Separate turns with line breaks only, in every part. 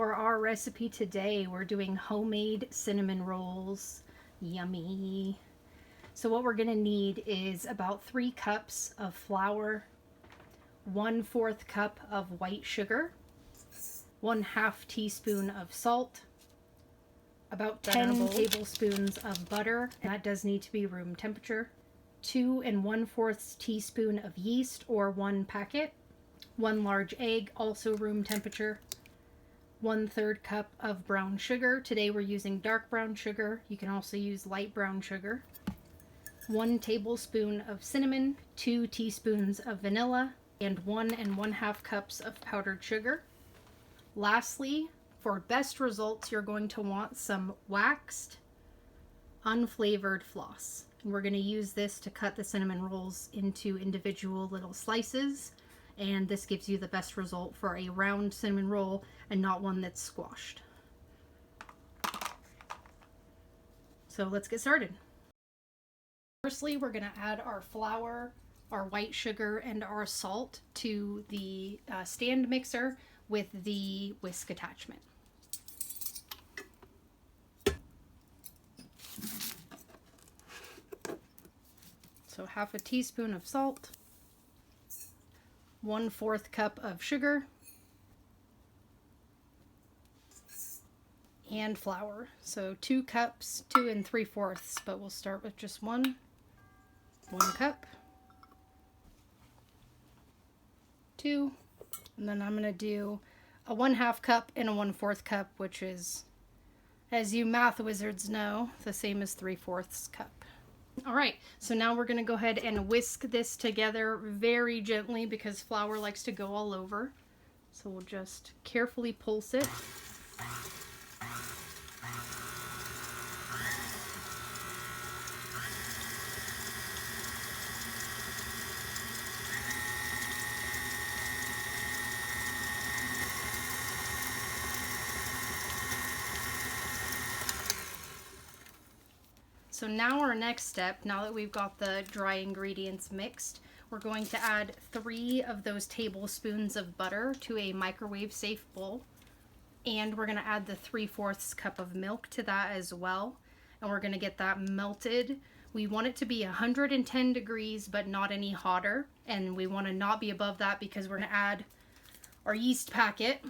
For our recipe today, we're doing homemade cinnamon rolls. Yummy. So what we're gonna need is about 3 cups of flour, 1/4 cup of white sugar, 1/2 teaspoon of salt, about 10 tablespoons of butter, and that does need to be room temperature, 2 1/4 teaspoon of yeast or 1 packet, 1 large egg, also room temperature, 1/3 cup of brown sugar. Today we're using dark brown sugar. You can also use light brown sugar. 1 tablespoon of cinnamon, 2 teaspoons of vanilla, and 1 1/2 cups of powdered sugar. Lastly, for best results, you're going to want some waxed, unflavored floss. And we're going to use this to cut the cinnamon rolls into individual little slices, and this gives you the best result for a round cinnamon roll and not one that's squashed. So let's get started. Firstly, we're going to add our flour, our white sugar, and our salt to the stand mixer with the whisk attachment. So 1/2 teaspoon of salt, 1/4 cup of sugar, and flour. So 2 cups, 2 3/4, but we'll start with just 1 cup, 2, and then I'm going to do a 1/2 cup and a 1/4 cup, which is, as you math wizards know, the same as 3/4 cup. All right, so now we're going to go ahead and whisk this together very gently because flour likes to go all over. So we'll just carefully pulse it. So now our next step, now that we've got the dry ingredients mixed, we're going to add 3 of those tablespoons of butter to a microwave safe bowl. And we're going to add the 3/4 cup of milk to that as well. And we're going to get that melted. We want it to be 110 degrees, but not any hotter. And we want to not be above that because we're going to add our yeast packet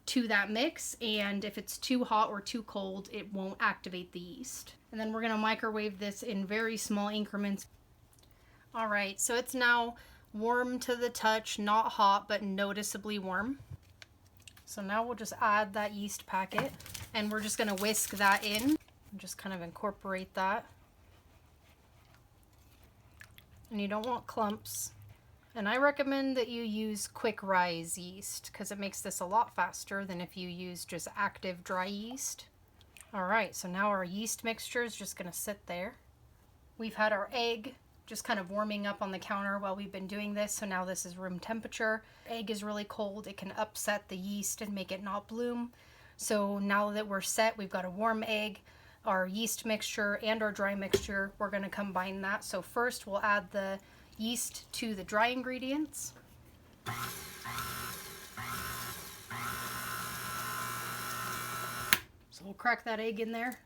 to that mix, and if it's too hot or too cold, it won't activate the yeast. And then we're going to microwave this in very small increments. All right, so it's now warm to the touch, not hot, but noticeably warm. So now we'll just add that yeast packet, and we're just going to whisk that in and just kind of incorporate that. And you don't want clumps. And I recommend that you use quick rise yeast because it makes this a lot faster than if you use just active dry yeast. All right, so now our yeast mixture is just going to sit there. We've had our egg just kind of warming up on the counter while we've been doing this, so now this is room temperature. Egg is really cold. It can upset the yeast and make it not bloom. So now that we're set, we've got a warm egg, our yeast mixture, and our dry mixture. We're going to combine that. So first we'll add the yeast to the dry ingredients. So we'll crack that egg in there.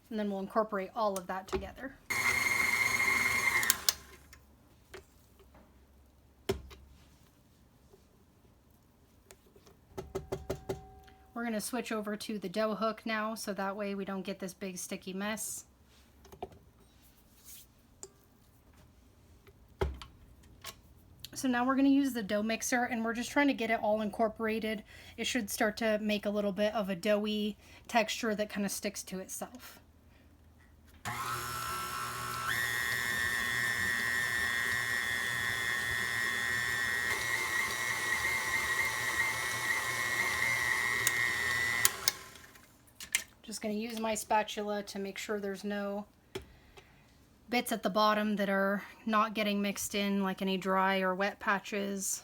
And then we'll incorporate all of that together. We're going to switch over to the dough hook now, so that way we don't get this big sticky mess. So now we're going to use the dough mixer, and we're just trying to get it all incorporated. It should start to make a little bit of a doughy texture that kind of sticks to itself. Just going to use my spatula to make sure there's no bits at the bottom that are not getting mixed in, like any dry or wet patches.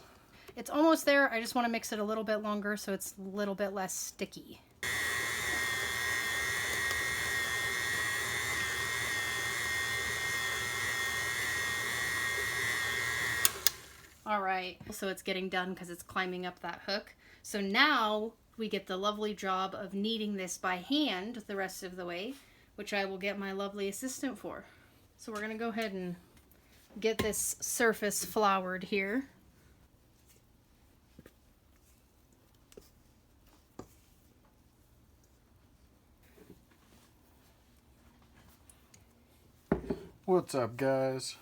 It's almost there. I just want to mix it a little bit longer so it's a little bit less sticky. All right, so it's getting done because it's climbing up that hook. So now we get the lovely job of kneading this by hand the rest of the way, which I will get my lovely assistant for. So we're gonna go ahead and get this surface floured here.
What's up, guys?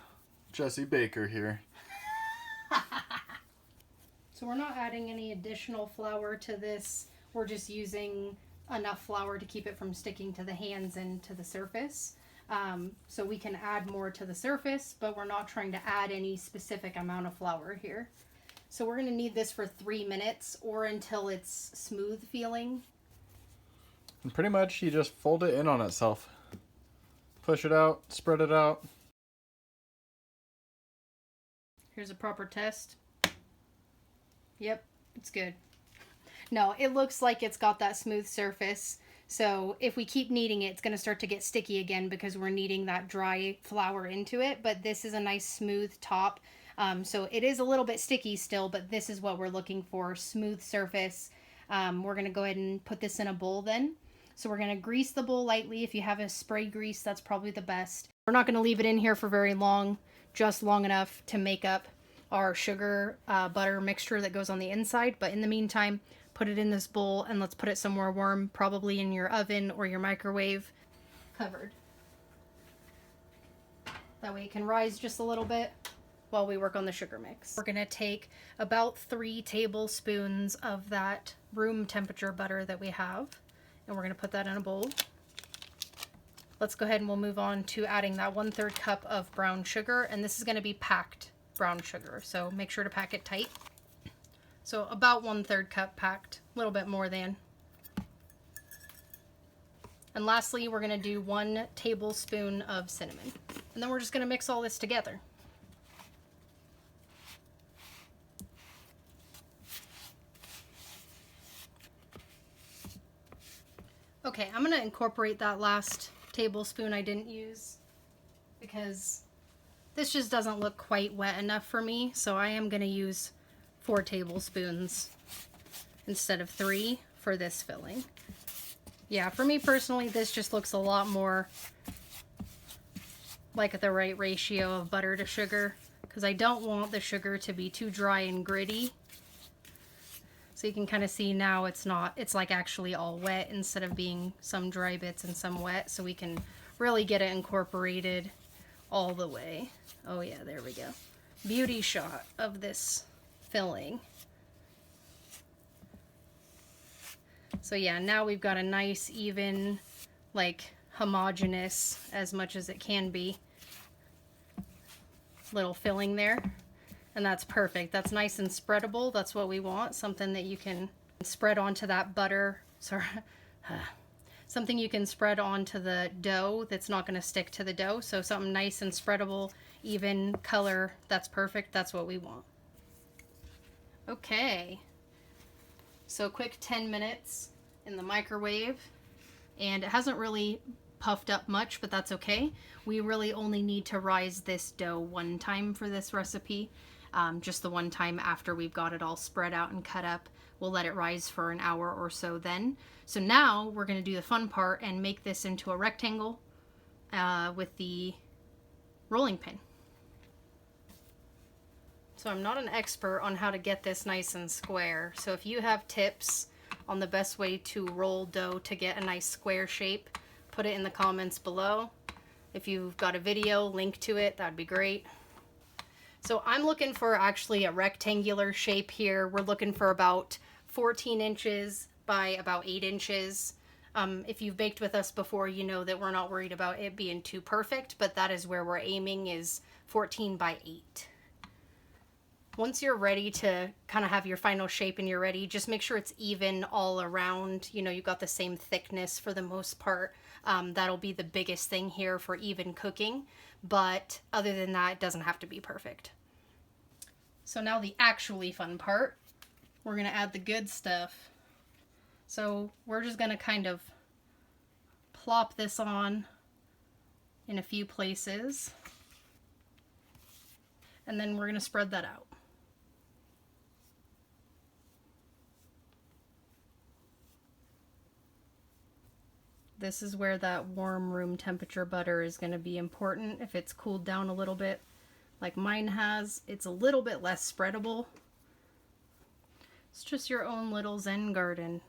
Jesse Baker here.
So we're not adding any additional flour to this. We're just using enough flour to keep it from sticking to the hands and to the surface. So we can add more to the surface, but we're not trying to add any specific amount of flour here. So we're going to knead this for 3 minutes or until it's smooth feeling.
And pretty much you just fold it in on itself. Push it out, spread it out.
Here's a proper test. Yep, it's good. No, it looks like it's got that smooth surface. So if we keep kneading it, it's going to start to get sticky again because we're kneading that dry flour into it. But this is a nice smooth top. So it is a little bit sticky still, but this is what we're looking for, smooth surface. We're going to go ahead and put this in a bowl then. So we're going to grease the bowl lightly. If you have a spray grease, that's probably the best. We're not going to leave it in here for very long, just long enough to make up our sugar butter mixture that goes on the inside. But in the meantime, put it in this bowl and let's put it somewhere warm, probably in your oven or your microwave, covered. That way it can rise just a little bit while we work on the sugar mix. We're gonna take about 3 tablespoons of that room temperature butter that we have, and we're gonna put that in a bowl. Let's go ahead and we'll move on to adding that 1/3 cup of brown sugar, and this is gonna be packed brown sugar, so make sure to pack it tight. So about 1/3 cup packed, a little bit more than. And lastly, we're gonna do 1 tablespoon of cinnamon. And then we're just gonna mix all this together. Okay, I'm gonna incorporate that last tablespoon I didn't use because this just doesn't look quite wet enough for me, so I am going to use 4 tablespoons instead of 3 for this filling. Yeah, for me personally, this just looks a lot more like the right ratio of butter to sugar because I don't want the sugar to be too dry and gritty. So you can kind of see now it's not, it's like actually all wet instead of being some dry bits and some wet, so we can really get it incorporated all the way. Oh yeah, there we go. Beauty shot of this filling. So yeah, now we've got a nice, even, like homogeneous as much as it can be little filling there. And that's perfect. That's nice and spreadable. That's what we want. Something that you can spread onto that butter. Sorry. Something you can spread onto the dough that's not going to stick to the dough. So something nice and spreadable, even color. That's perfect. That's what we want. Okay. So quick 10 minutes in the microwave. And it hasn't really puffed up much, but that's okay. We really only need to rise this dough 1 time for this recipe. Just the 1 time after we've got it all spread out and cut up. We'll let it rise for an hour or so then. So now we're going to do the fun part and make this into a rectangle with the rolling pin. So I'm not an expert on how to get this nice and square. So if you have tips on the best way to roll dough to get a nice square shape, put it in the comments below. If you've got a video, link to it, that'd be great. So I'm looking for actually a rectangular shape here. We're looking for about 14 inches by about 8 inches. If you've baked with us before, you know that we're not worried about it being too perfect, but that is where we're aiming, is 14 by 8. Once you're ready to kind of have your final shape and you're ready, just make sure it's even all around. You know, you've got the same thickness for the most part. That'll be the biggest thing here for even cooking. But other than that, it doesn't have to be perfect. So now the actually fun part, we're going to add the good stuff. So we're just going to kind of plop this on in a few places. And then we're going to spread that out. This is where that warm room temperature butter is going to be important. If it's cooled down a little bit, like mine has, it's a little bit less spreadable. It's just your own little Zen garden.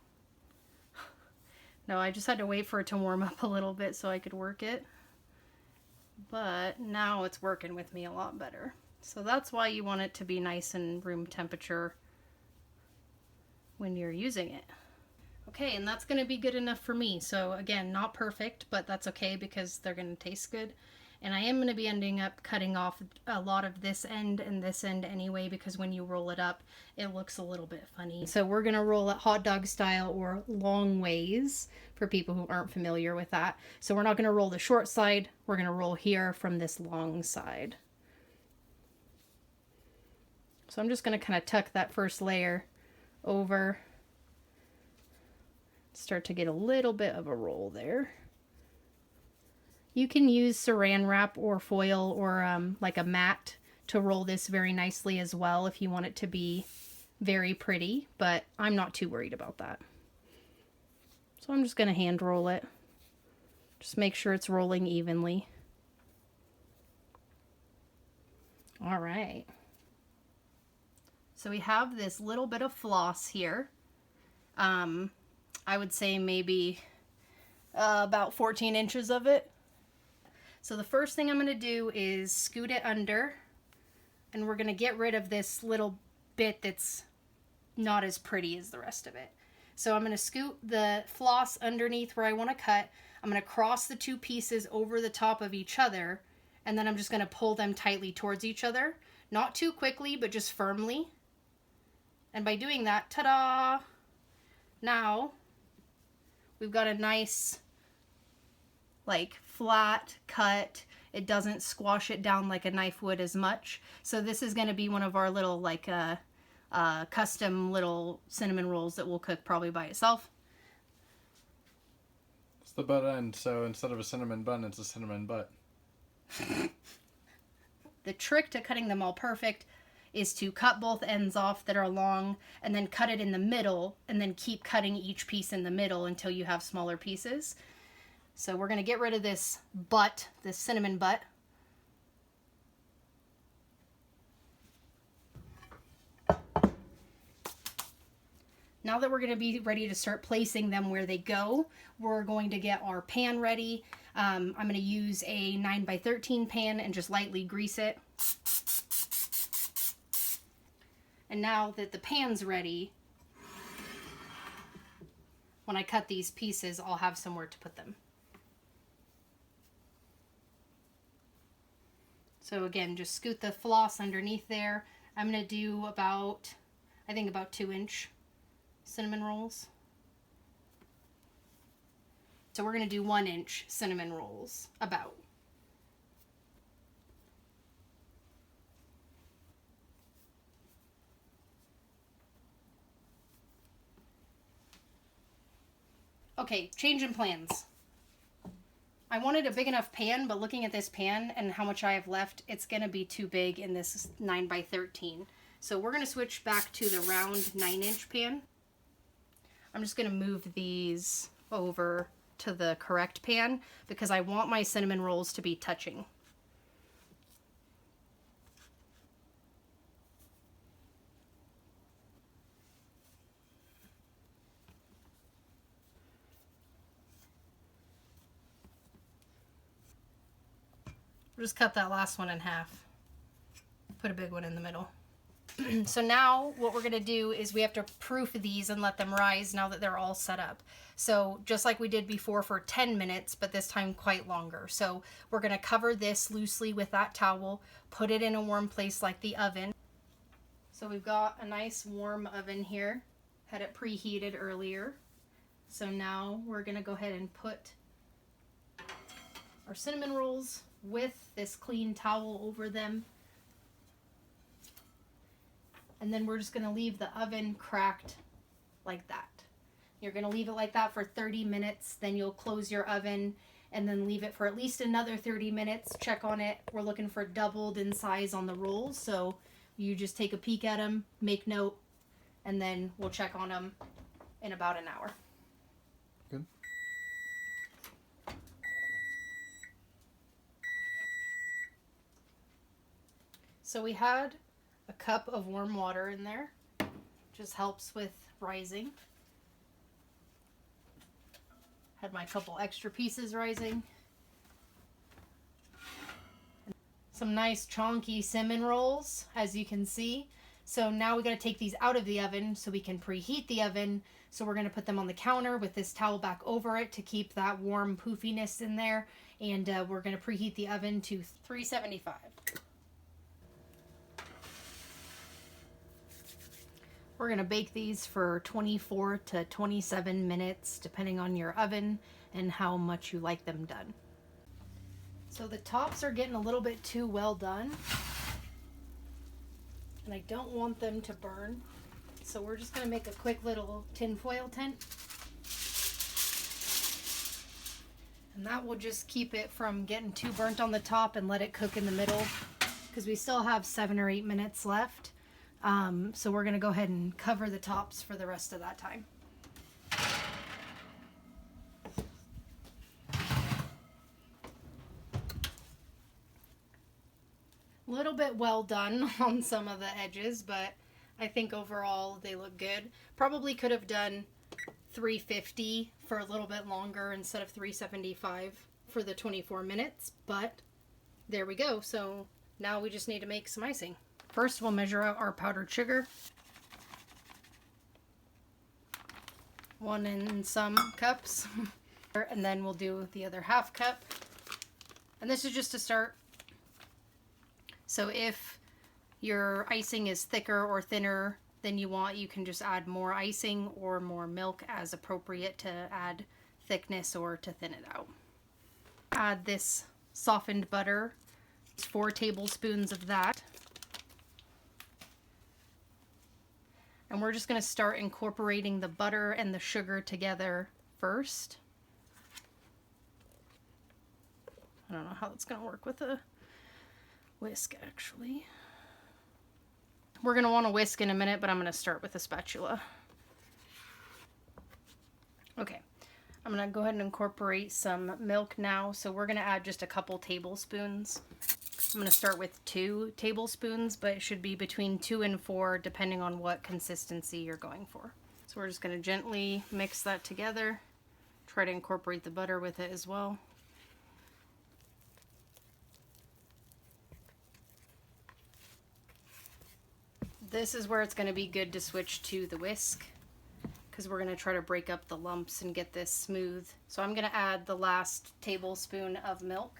No, I just had to wait for it to warm up a little bit so I could work it. But now it's working with me a lot better. So that's why you want it to be nice and room temperature when you're using it. Okay, and that's going to be good enough for me. So again, not perfect, but that's okay because they're going to taste good. And I am going to be ending up cutting off a lot of this end and this end anyway, because when you roll it up, it looks a little bit funny. So we're going to roll it hot dog style, or long ways for people who aren't familiar with that. So we're not going to roll the short side. We're going to roll here from this long side. So I'm just going to kind of tuck that first layer over. Start to get a little bit of a roll there. You can use saran wrap or foil or like a mat to roll this very nicely as well if you want it to be very pretty, but I'm not too worried about that. So I'm just going to hand roll it. Just make sure it's rolling evenly. All right. So we have this little bit of floss here. I would say maybe about 14 inches of it. So the first thing I'm going to do is scoot it under, and we're going to get rid of this little bit that's not as pretty as the rest of it. So I'm going to scoot the floss underneath where I want to cut. I'm going to cross the two pieces over the top of each other, and then I'm just going to pull them tightly towards each other. Not too quickly, but just firmly. And by doing that, ta-da! Now we've got a nice, like, flat cut. It doesn't squash it down like a knife would as much. So this is going to be one of our little, like, custom little cinnamon rolls that we'll cook probably by itself.
It's the butt end, so instead of a cinnamon bun, it's a cinnamon butt.
The trick to cutting them all perfect is to cut both ends off that are long, and then cut it in the middle, and then keep cutting each piece in the middle until you have smaller pieces. So we're going to get rid of this butt, this cinnamon butt. Now that we're going to be ready to start placing them where they go, we're going to get our pan ready. I'm going to use a 9x13 pan and just lightly grease it. And now that the pan's ready, when I cut these pieces, I'll have somewhere to put them. So again, just scoot the floss underneath there. I'm going to do about, I think about 2-inch cinnamon rolls. So we're going to do 1-inch cinnamon rolls, about. Okay, change in plans. I wanted a big enough pan, but looking at this pan and how much I have left, it's going to be too big in this 9x13. So we're going to switch back to the round 9-inch pan. I'm just going to move these over to the correct pan because I want my cinnamon rolls to be touching. Just cut that last one in half. Put a big one in the middle. So now what we're going to do is we have to proof these and let them rise now that they're all set up. So just like we did before for 10 minutes, but this time quite longer. So we're going to cover this loosely with that towel, put it in a warm place like the oven. So we've got a nice warm oven here. Had it preheated earlier. So now we're going to go ahead and put our cinnamon rolls with this clean towel over them. And then we're just going to leave the oven cracked like that. You're going to leave it like that for 30 minutes. Then you'll close your oven and then leave it for at least another 30 minutes. Check on it. We're looking for doubled in size on the rolls. So you just take a peek at them, make note, and then we'll check on them in about an hour.
Good.
So we had a cup of warm water in there. Just helps with rising. Had my couple extra pieces rising. Some nice chunky cinnamon rolls, as you can see. So now we got to take these out of the oven so we can preheat the oven. So we're going to put them on the counter with this towel back over it to keep that warm poofiness in there. And we're going to preheat the oven to 375. We're going to bake these for 24 to 27 minutes, depending on your oven and how much you like them done. So the tops are getting a little bit too well done, and I don't want them to burn. So we're just going to make a quick little tinfoil tent. And that will just keep it from getting too burnt on the top and let it cook in the middle, because we still have 7 or 8 minutes left. So we're going to go ahead and cover the tops for the rest of that time. A little bit well done on some of the edges, but I think overall they look good. Probably could have done 350 for a little bit longer instead of 375 for the 24 minutes, but there we go. So now we just need to make some icing. First, we'll measure out our powdered sugar. 1 and some cups. And then we'll do the other half cup. And this is just to start. So if your icing is thicker or thinner than you want, you can just add more icing or more milk as appropriate to add thickness or to thin it out. Add this softened butter. It's 4 tablespoons of that. And we're just going to start incorporating the butter and the sugar together first. I don't know how that's going to work with a whisk, actually. We're going to want to whisk in a minute, but I'm going to start with a spatula. Okay, I'm going to go ahead and incorporate some milk now. So we're going to add just a couple tablespoons. I'm going to start with 2 tablespoons, but it should be between 2 and 4 depending on what consistency you're going for. So we're just going to gently mix that together. Try to incorporate the butter with it as well. This is where it's going to be good to switch to the whisk, because we're going to try to break up the lumps and get this smooth. So I'm going to add the last tablespoon of milk.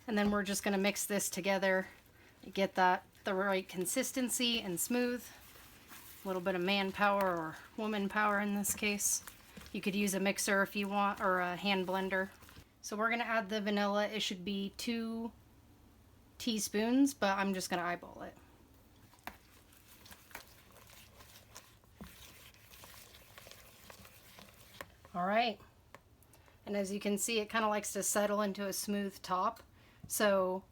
And then we're just going to mix this together, get that the right consistency and smooth. A little bit of manpower, or woman power in this case. You could use a mixer if you want, or a hand blender. So we're going to add the vanilla. It should be 2 teaspoons, but I'm just going to eyeball it. All right. And as you can see, it kind of likes to settle into a smooth top. So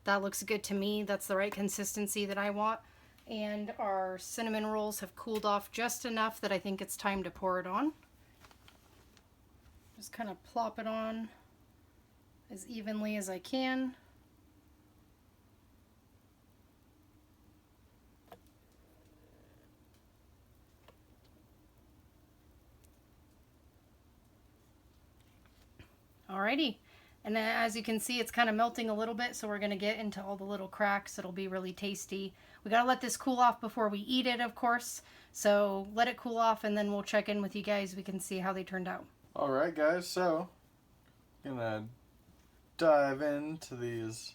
that looks good to me. That's the right consistency that I want. And our cinnamon rolls have cooled off just enough that I think it's time to pour it on. Just kind of plop it on as evenly as I can. Alrighty. And then as you can see, it's kind of melting a little bit, so we're going to get into all the little cracks. It'll be really tasty. We got to let this cool off before we eat it, of course. So let it cool off, and then we'll check in with you guys. We can see how they turned out.
Alright guys, so I'm gonna dive into these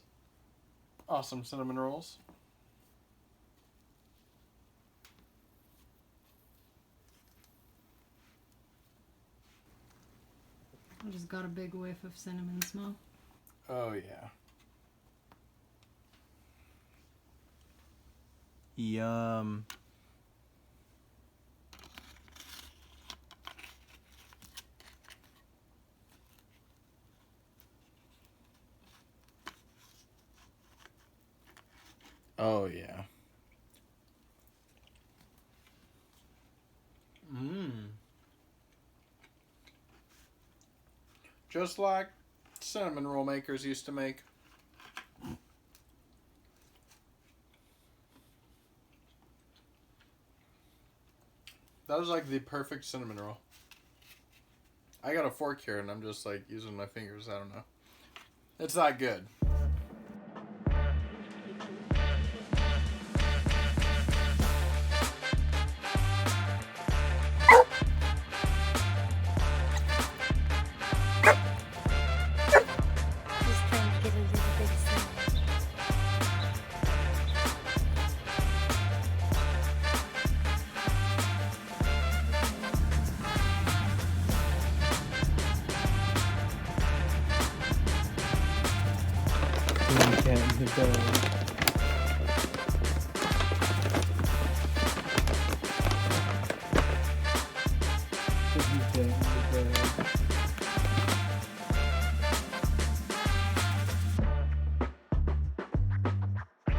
awesome cinnamon rolls.
I just got a big whiff of cinnamon smoke.
Oh yeah. Yum. Oh yeah. Mmm. Just like cinnamon roll makers used to make. That was like the perfect cinnamon roll. I got a fork here and I'm just like using my fingers. I don't know. It's that good.
Just trying to get a little bit of cinnamon.
You can't go.